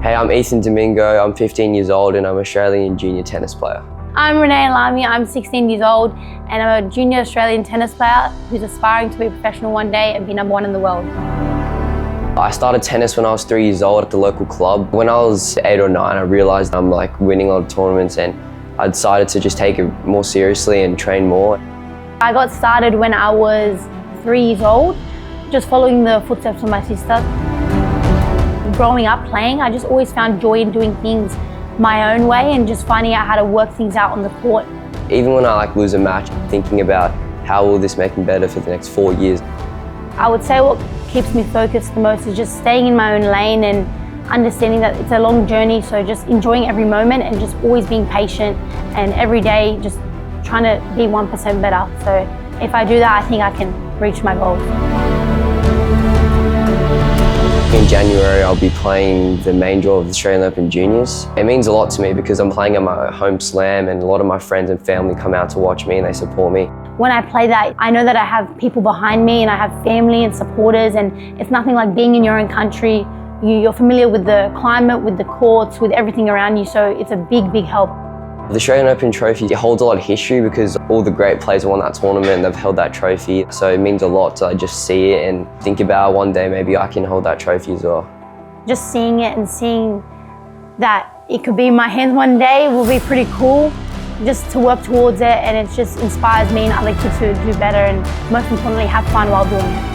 Hey, I'm Domingo, I'm 15 years old and I'm an Australian junior tennis player. I'm Renee, Alame, I'm 16 years old and I'm a junior Australian tennis player who's aspiring to be a professional one day and be #1 in the world. I started tennis when I was 3 years old at the local club. When I was 8 or 9, I realised I'm winning a lot of tournaments, and I decided to just take it more seriously and train more. I got started when I was 3 years old, just following the footsteps of my sister. Growing up playing, I just always found joy in doing things my own way and just finding out how to work things out on the court. Even when I lose a match, thinking about how will this make me better for the next 4 years. I would say what keeps me focused the most is just staying in my own lane and understanding that it's a long journey, so just enjoying every moment and just always being patient and every day just trying to be 1% better. So if I do that, I think I can reach my goals. In January, I'll be playing the main draw of the Australian Open Juniors. It means a lot to me because I'm playing at my home slam and a lot of my friends and family come out to watch me and they support me. When I play that, I know that I have people behind me and I have family and supporters, and it's nothing like being in your own country. You're familiar with the climate, with the courts, with everything around you, so it's a big, big help. The Australian Open trophy holds a lot of history because all the great players who won that tournament and they've held that trophy. So it means a lot to just see it and think about one day maybe I can hold that trophy as well. Just seeing it and seeing that it could be in my hands one day will be pretty cool. Just to work towards it, and it just inspires me and other kids to do better and most importantly have fun while doing it.